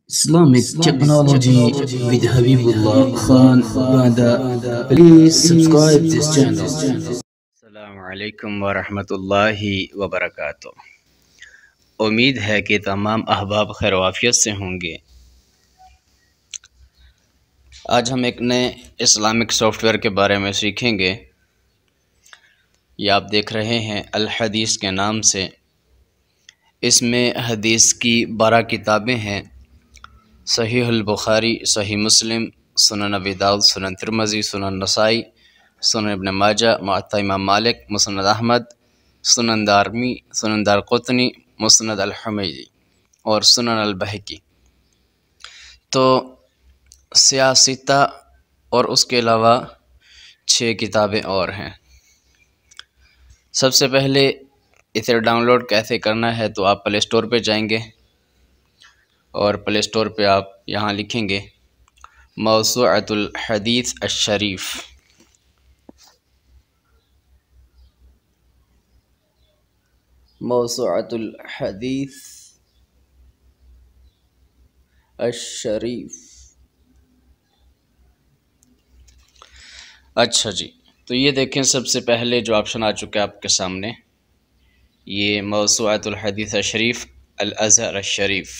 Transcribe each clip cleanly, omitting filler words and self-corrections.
Islamic technology with Habibullah Khan Banda. Please subscribe this channel. अस्सलामुअलैकुम वरहमतुल्लाहि वबरकातुहू। उम्मीद है कि तमाम अहबाब खैर वाफियत से होंगे। आज हम एक नए इस्लामिक सॉफ्टवेयर के बारे में सीखेंगे। ये आप देख रहे हैं अल हदीस के नाम से। इसमें हदीस की 12 किताबें हैं। सहीह अल बुखारी, सही मुस्लिम, सुनन अबी दाऊद, सुनन तिरमिज़ी, सुनन नसाई, सुनन इब्न माजा, मुअत्ता इमाम मालिक, मुस्नद अहमद, सुनन दारमी, सुनन दारक़ुतनी, मुस्नद अल हुमैदी और सुनन अल बहकी। तो सियासिता और उसके अलावा 6 किताबें और हैं। सबसे पहले इसे डाउनलोड कैसे करना है, तो आप प्ले स्टोर पे जाएंगे और प्ले स्टोर पे आप यहाँ लिखेंगे मौसूअतुल हदीस अश-शरीफ। मौसूअतुल हदीस अश-शरीफ। अच्छा जी, तो ये देखें सबसे पहले जो ऑप्शन आ चुका है आपके सामने, ये मौसूअतुल हदीस अश-शरीफ अल अज़हर अश-शरीफ।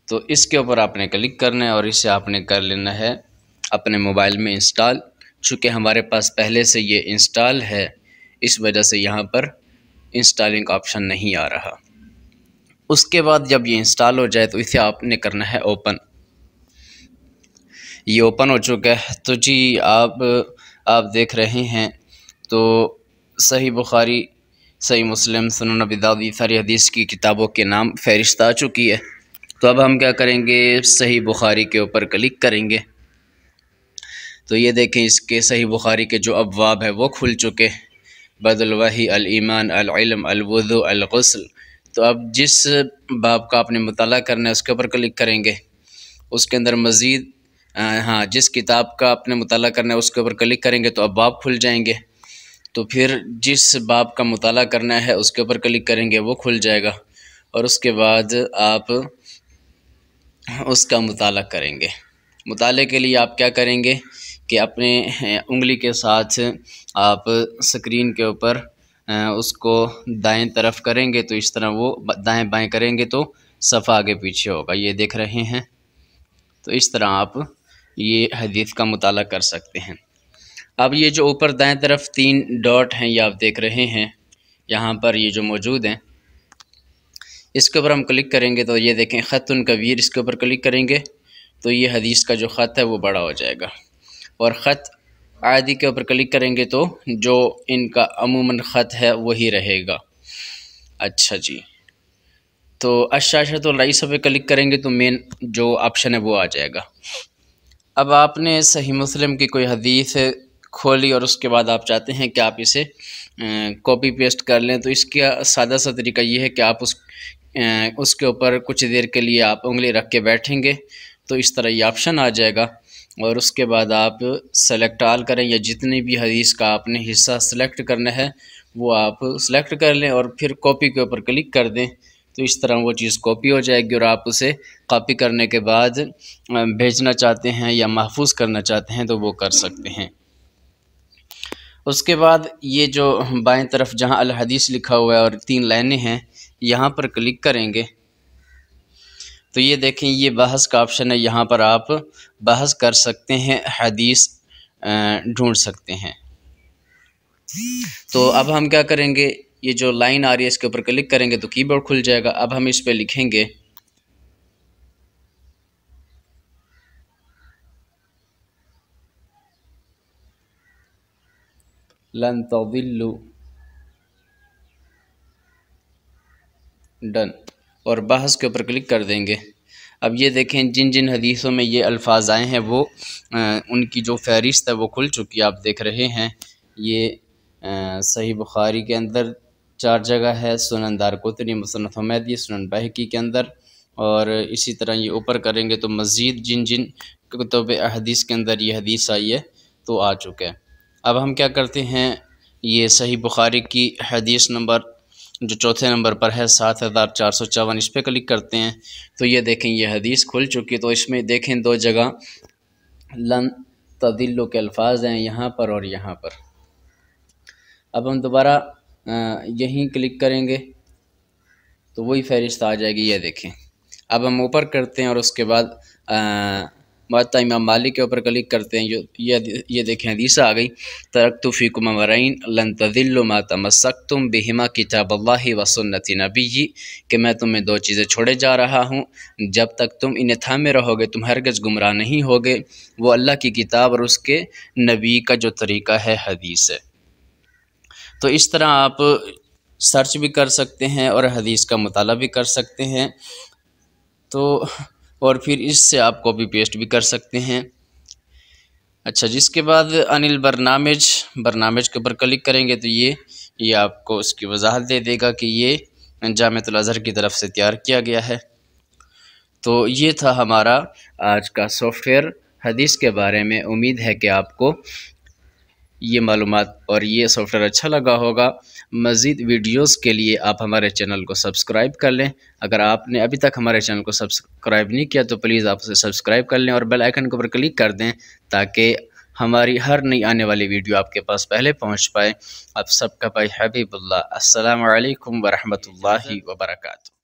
तो इसके ऊपर आपने क्लिक करना है और इसे आपने कर लेना है अपने मोबाइल में इंस्टॉल। चूँकि हमारे पास पहले से ये इंस्टॉल है, इस वजह से यहाँ पर इंस्टॉलिंग ऑप्शन नहीं आ रहा। उसके बाद जब ये इंस्टॉल हो जाए तो इसे आपने करना है ओपन। ये ओपन हो चुका है। तो जी आप देख रहे हैं तो सही बुखारी, सही मुस्लिम, सुनन अबी दाऊद, ये सारी हदीस की किताबों के नाम फहरिस्त आ चुकी है। तो अब हम क्या करेंगे, सही बुखारी के ऊपर क्लिक करेंगे। तो ये देखें इसके सही बुखारी के जो अबवाब है वो खुल चुके, बदल वही, अल ईमान, अल इल्म, अल वुज़ू, अल गुस्ल। तो अब जिस बाब का आपने मुताला करना है उसके ऊपर क्लिक करेंगे। उसके अंदर मज़ीद जिस किताब का आपने मुताला करना है उसके ऊपर क्लिक करेंगे तो अब बाब खुल जाएंगे। तो फिर जिस बाब का मुताला करना है उसके ऊपर क्लिक करेंगे, वो खुल जाएगा और उसके बाद आप उसका मुताला करेंगे। मुताले के लिए आप क्या करेंगे कि अपने उंगली के साथ आप स्क्रीन के ऊपर उसको दाएं तरफ करेंगे, तो इस तरह वो दाएं बाएं करेंगे तो सफ़ा आगे पीछे होगा। ये देख रहे हैं। तो इस तरह आप ये हदीस का मुताला कर सकते हैं। अब ये जो ऊपर दाएं तरफ 3 डॉट हैं, ये आप देख रहे हैं यहाँ पर, ये जो मौजूद हैं, इसके ऊपर हम क्लिक करेंगे तो ये देखें ख़तुन कबीर। इसके ऊपर क्लिक करेंगे तो ये हदीस का जो ख़त है वो बड़ा हो जाएगा। और ख़त आदि के ऊपर क्लिक करेंगे तो जो इनका अमूमन ख़त है वही रहेगा। अच्छा जी, तो अश-शाशतुल रईसा पे क्लिक करेंगे तो मेन जो ऑप्शन है वो आ जाएगा। अब आपने सही मुस्लिम की कोई हदीस खोली और उसके बाद आप चाहते हैं कि आप इसे कॉपी पेस्ट कर लें, तो इसका सादा सा तरीका ये है कि आप उसके ऊपर कुछ देर के लिए आप उंगली रख के बैठेंगे तो इस तरह ये ऑप्शन आ जाएगा। और उसके बाद आप सेलेक्ट ऑल करें, या जितनी भी हदीस का आपने हिस्सा सेलेक्ट करना है वो आप सेलेक्ट कर लें और फिर कॉपी के ऊपर क्लिक कर दें। तो इस तरह वो चीज़ कॉपी हो जाएगी और आप उसे कॉपी करने के बाद भेजना चाहते हैं या महफूज करना चाहते हैं तो वो कर सकते हैं। उसके बाद ये जो बाएं तरफ जहां अल हदीस लिखा हुआ है और 3 लाइनें हैं, यहाँ पर क्लिक करेंगे तो ये देखें ये बहस का ऑप्शन है। यहाँ पर आप बहस कर सकते हैं, हदीस ढूंढ सकते हैं। तो अब हम क्या करेंगे, ये जो लाइन आ रही है इसके ऊपर क्लिक करेंगे तो कीबोर्ड खुल जाएगा। अब हम इस पे लिखेंगे लन तज़िल्लु, डन, और बहस के ऊपर क्लिक कर देंगे। अब ये देखें जिन जिन हदीसों में ये अल्फाज आए हैं वो उनकी जो फहरिस्त है वो खुल चुकी है। आप देख रहे हैं ये सही बुखारी के अंदर 4 जगह है, सुनन दारक़ुतनी, मुस्नद हुमैदी, सुनन बहकी के अंदर, और इसी तरह ये ऊपर करेंगे तो मज़ीद जिन जिन कुतुब हदीस के अंदर ये हदीस आई है तो आ चुका है। अब हम क्या करते हैं, ये सही बुखारी की हदीस नंबर जो चौथे नंबर पर है 7454, इस पर क्लिक करते हैं तो ये देखें ये हदीस खुल चुकी। तो इसमें देखें दो जगह लन तदिल्लो के अल्फाज हैं, यहाँ पर और यहाँ पर। अब हम दोबारा यहीं क्लिक करेंगे तो वही फहरिस्त आ जाएगी, ये देखें। अब हम ऊपर करते हैं और उसके बाद मुअत्ता इमाम मालिक के ऊपर क्लिक करते हैं, ये देखें हदीस आ गई, तरक्तु फीकुम अमरैन लन तदिल्लु मा तमस्सक्तुम बिहिमा किताबल्लाहि व सुन्नति नबिय्यि, कि मैं तुम्हें दो चीज़ें छोड़े जा रहा हूँ, जब तक तुम इन्हें थामे रहोगे तुम हरगिज़ गुमराह नहीं होगे। वो अल्लाह की किताब और उसके नबी का जो तरीक़ा है, हदीस है। तो इस तरह आप सर्च भी कर सकते हैं और हदीस का मुताला भी कर सकते हैं। तो और फिर इससे आप कॉपी पेस्ट भी कर सकते हैं। अच्छा, जिसके बाद अनिल बरनामेज के ऊपर क्लिक करेंगे तो ये आपको उसकी वजाहत दे देगा कि ये जामिअतुल अज़हर की तरफ से तैयार किया गया है। तो ये था हमारा आज का सॉफ्टवेयर हदीस के बारे में। उम्मीद है कि आपको ये मालूमात और ये सॉफ्टवेयर अच्छा लगा होगा। मज़ीद वीडियोस के लिए आप हमारे चैनल को सब्सक्राइब कर लें। अगर आपने अभी तक हमारे चैनल को सब्सक्राइब नहीं किया तो प्लीज़ आप उसे सब्सक्राइब कर लें और बेल आइकन के ऊपर क्लिक कर दें ताकि हमारी हर नई आने वाली वीडियो आपके पास पहले पहुंच पाए। आप सबका भाई हबीबुल्लाह। अस्सलामु अलैकुम व रहमतुल्लाहि व बरकातुहू।